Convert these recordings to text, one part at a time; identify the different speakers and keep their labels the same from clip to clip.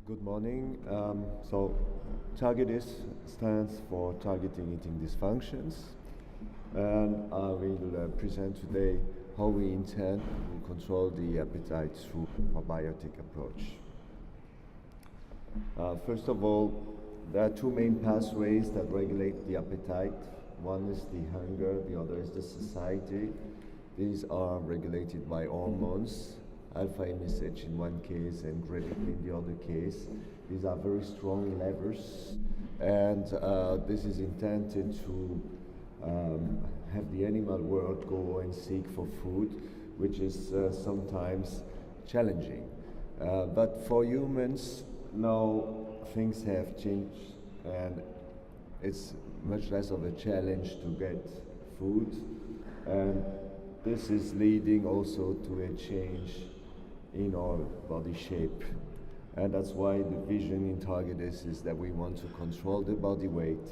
Speaker 1: Good morning. Targetis stands for Targeting Eating Dysfunctions, and I will present today how we intend to control the appetite through a probiotic approach. First of all, there are two main pathways that regulate the appetite. One is the hunger, the other is the satiety. These are regulated by hormones, alpha MSH in one case and ghrelin in the other case. These are very strong levers, and this is intended to have the animal world go and seek for food, which is sometimes challenging. But for humans, now things have changed, and it's much less of a challenge to get food, and this is leading also to a change in our body shape. And that's why the vision in Targetis is that we want to control the body weight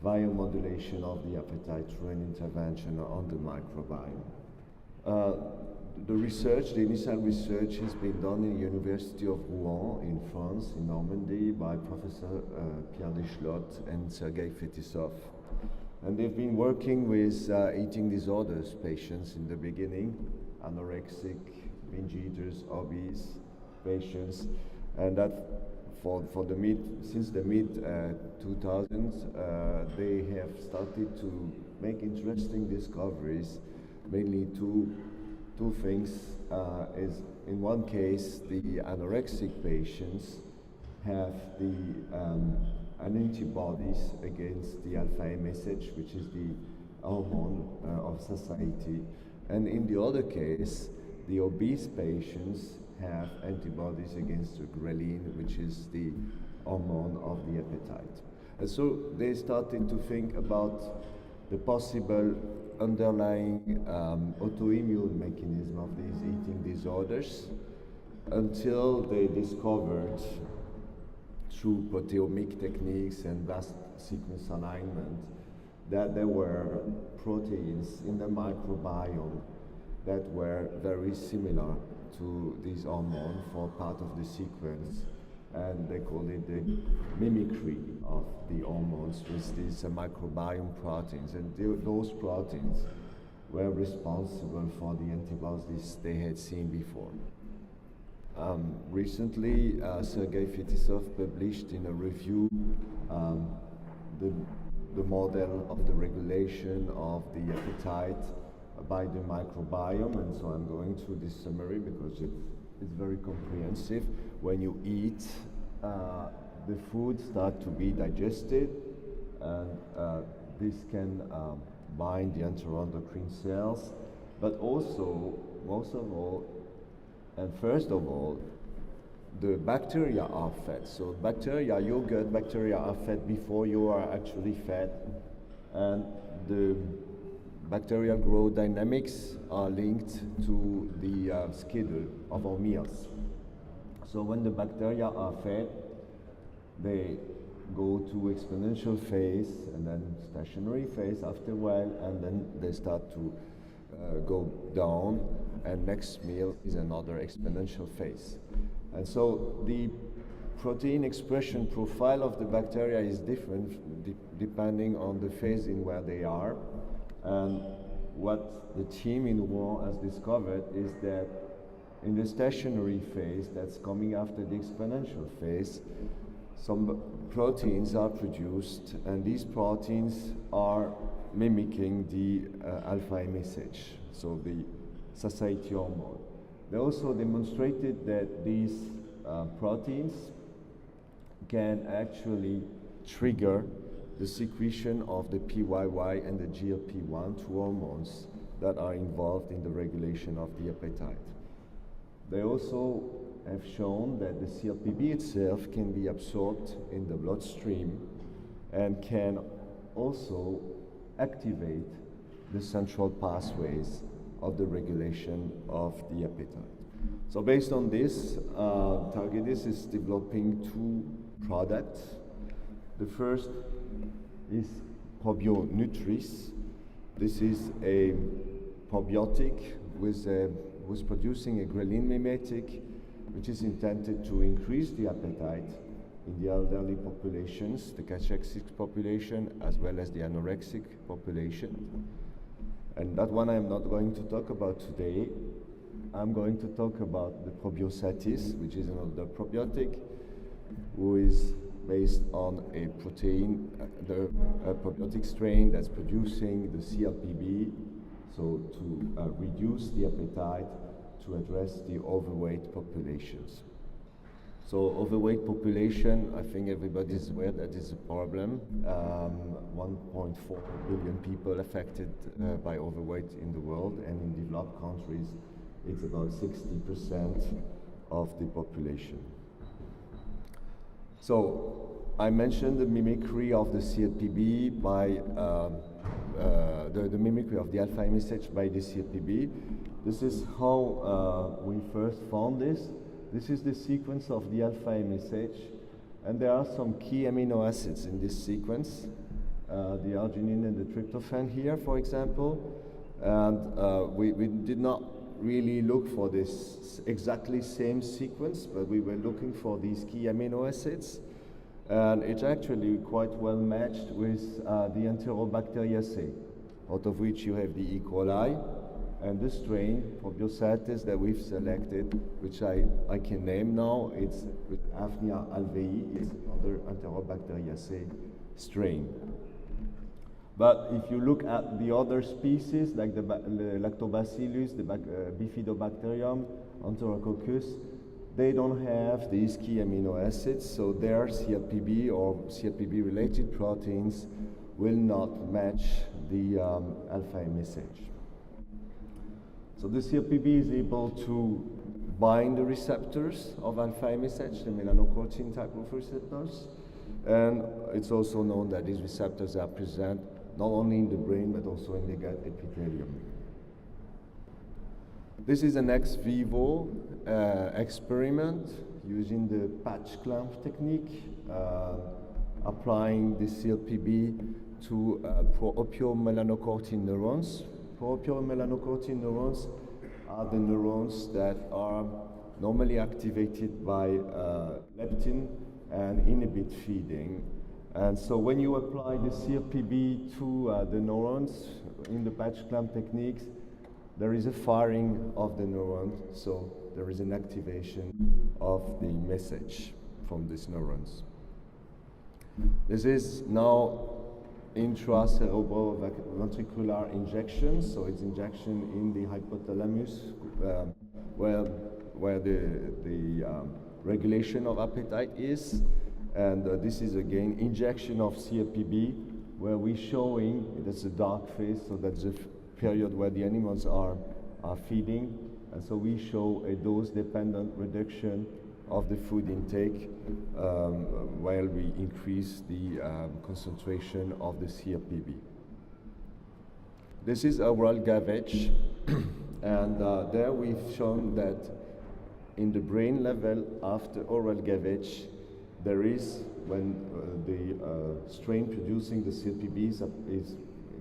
Speaker 1: via modulation of the appetite through an intervention on the microbiome. The initial research has been done in the University of Rouen in France, in Normandy, by Professor Pierre Deschlotte and Sergei Fetisov. And they've been working with eating disorders patients in the beginning, anorexic, binge eaters, obese patients, and that since the mid 2000s, they have started to make interesting discoveries. Mainly two things. Is in one case, the anorexic patients have an antibodies against the alpha MSH, which is the hormone of satiety, and in the other case, the obese patients have antibodies against the ghrelin, which is the hormone of the appetite. And so they started to think about the possible underlying autoimmune mechanism of these eating disorders, until they discovered through proteomic techniques and vast sequence alignment that there were proteins in the microbiome that were very similar to this hormone for part of the sequence, and they called it the mimicry of the hormones with these microbiome proteins, and those proteins were responsible for the antibodies they had seen before. Recently, Sergei Fetisov published in a review the model of the regulation of the appetite by the microbiome, and so I'm going through this summary because it's very comprehensive. When you eat, the food starts to be digested, and this can bind the enteroendocrine cells, but also, most of all, and first of all, the bacteria are fed. So bacteria, your gut bacteria are fed before you are actually fed, and the bacterial growth dynamics are linked to the schedule of our meals. So when the bacteria are fed, they go to exponential phase and then stationary phase after a while, and then they start to go down, and next meal is another exponential phase. And so the protein expression profile of the bacteria is different depending on the phase in where they are. And what the team in Rouen has discovered is that in the stationary phase, that's coming after the exponential phase, some proteins are produced, and these proteins are mimicking the alpha MSH, so the satiety hormone. They also demonstrated that these proteins can actually trigger the secretion of the PYY and the GLP-1, two hormones that are involved in the regulation of the appetite. They also have shown that the CLPB itself can be absorbed in the bloodstream and can also activate the central pathways of the regulation of the appetite. So based on this, Targetis is developing two products. The first is ProbioNutris. This is a probiotic with producing a ghrelin mimetic, which is intended to increase the appetite in the elderly populations, the cachexic population, as well as the anorexic population. And that one I'm not going to talk about today. I'm going to talk about the probiosis, which is another probiotic, who is based on a protein, a probiotic strain that's producing the CLPB, so to reduce the appetite, to address the overweight populations. So overweight population, I think everybody's aware that is a problem. 1.4 billion people affected by overweight in the world, and in developed countries, it's about 60% of the population. So I mentioned the mimicry of the CLPB by the mimicry of the alpha MSH by the CLPB. This is how we first found this. This is the sequence of the alpha MSH, and there are some key amino acids in this sequence, the arginine and the tryptophan here, for example. And we did not really look for this exactly same sequence, but we were looking for these key amino acids. And it's actually quite well matched with the Enterobacteriaceae, out of which you have the E. coli, and the strain, Probiosatis, that we've selected, which I can name now, it's with Aphnia alvei, is another Enterobacteriaceae strain. But if you look at the other species, like the Lactobacillus, the Bifidobacterium, Enterococcus, they don't have these key amino acids, so their CLPB or CLPB-related proteins will not match the alpha MSH. So the CLPB is able to bind the receptors of alpha MSH, the melanocortin type of receptors, and it's also known that these receptors are present not only in the brain but also in the gut epithelium. This is an ex vivo experiment using the patch clamp technique, applying the CLPB to pro-opiomelanocortin neurons. Pro-opiomelanocortin neurons are the neurons that are normally activated by leptin and inhibit feeding. And so when you apply the CLPB to the neurons in the patch clamp techniques, there is a firing of the neuron, so there is an activation of the message from these neurons. This is now intracerebroventricular injection, so it's injection in the hypothalamus, where the regulation of appetite is, and this is again injection of CLPB, where we're showing, that's a dark phase, so that's the period where the animals are feeding, and so we show a dose-dependent reduction of the food intake while we increase the concentration of the CLPB. This is oral gavage, and there we've shown that in the brain level after oral gavage, there is, when the strain producing the CLPB is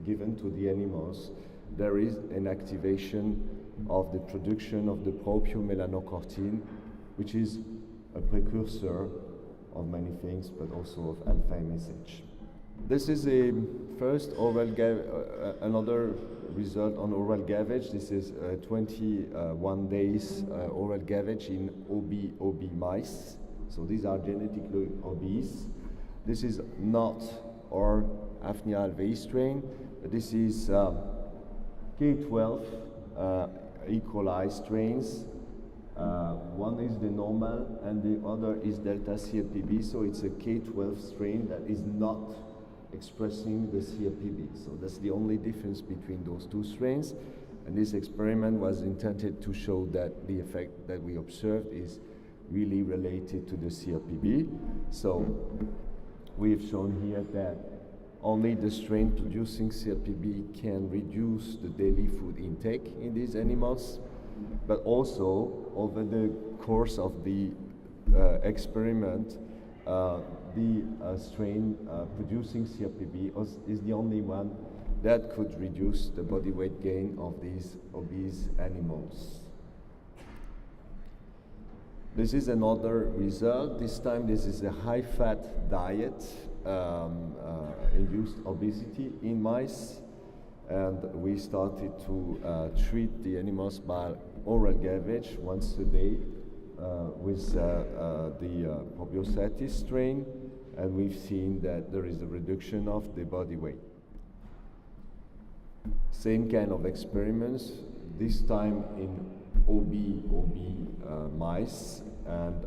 Speaker 1: given to the animals, there is an activation of the production of the pro-opiomelanocortin, which is a precursor of many things, but also of alpha MSH. This is a first another result on oral gavage. This is 21 days oral gavage in OB mice. So these are genetically obese. This is not our Aphnia alvei strain, but this is K12 E. coli strains. One is the normal and the other is delta CLPB, so it's a K12 strain that is not expressing the CLPB. So that's the only difference between those two strains, and this experiment was intended to show that the effect that we observed is really related to the CLPB. So we've shown here that only the strain producing CLPB can reduce the daily food intake in these animals, but also over the course of the experiment, the strain producing CLPB is the only one that could reduce the body weight gain of these obese animals. This is another result. This time this is a high-fat diet induced obesity in mice. And we started to treat the animals by oral gavage once a day with the Probiosatis strain, and we've seen that there is a reduction of the body weight. Same kind of experiments, this time in OB mice, and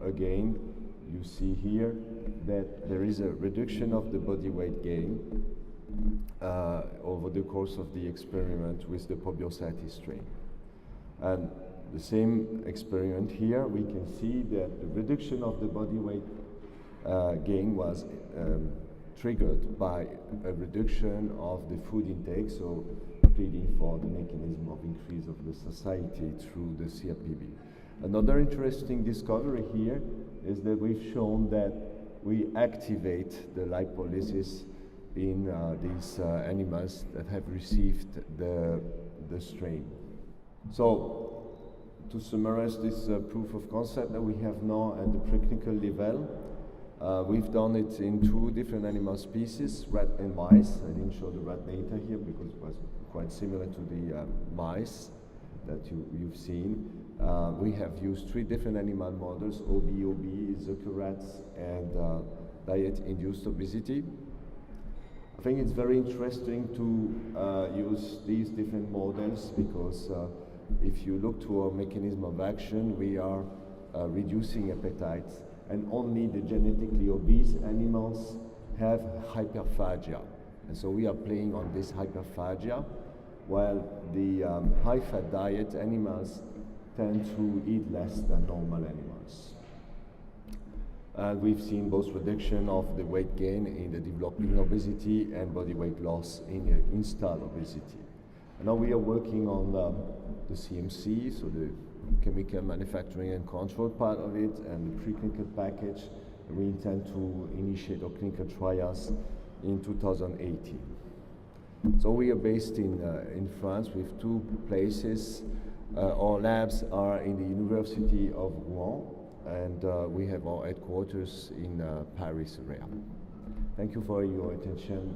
Speaker 1: again you see here that there is a reduction of the body weight gain over the course of the experiment with the Probiosatis strain. And the same experiment here, we can see that the reduction of the body weight gain was triggered by a reduction of the food intake, so pleading for the mechanism of increase of the satiety through the CRPB. Another interesting discovery here is that we've shown that we activate the lipolysis in these animals that have received the strain. So, to summarize this proof of concept that we have now at the preclinical level, we've done it in 2 different animal species, rat and mice. I didn't show the rat data here because it was quite similar to the mice that you've seen. We have used 3 different animal models, OB, Zucker rats, and diet-induced obesity. I think it's very interesting to use these different models because if you look to our mechanism of action, we are reducing appetite, and only the genetically obese animals have hyperphagia. And so we are playing on this hyperphagia, while the high-fat diet animals tend to eat less than normal animals. And we've seen both reduction of the weight gain in the developing obesity and body weight loss in installed obesity. And now we are working on the CMC, so the chemical manufacturing and control part of it, and the preclinical package. And we intend to initiate our clinical trials in 2018. So we are based in France with 2 places. Our labs are in the University of Rouen, and we have our headquarters in Paris area. Thank you for your attention.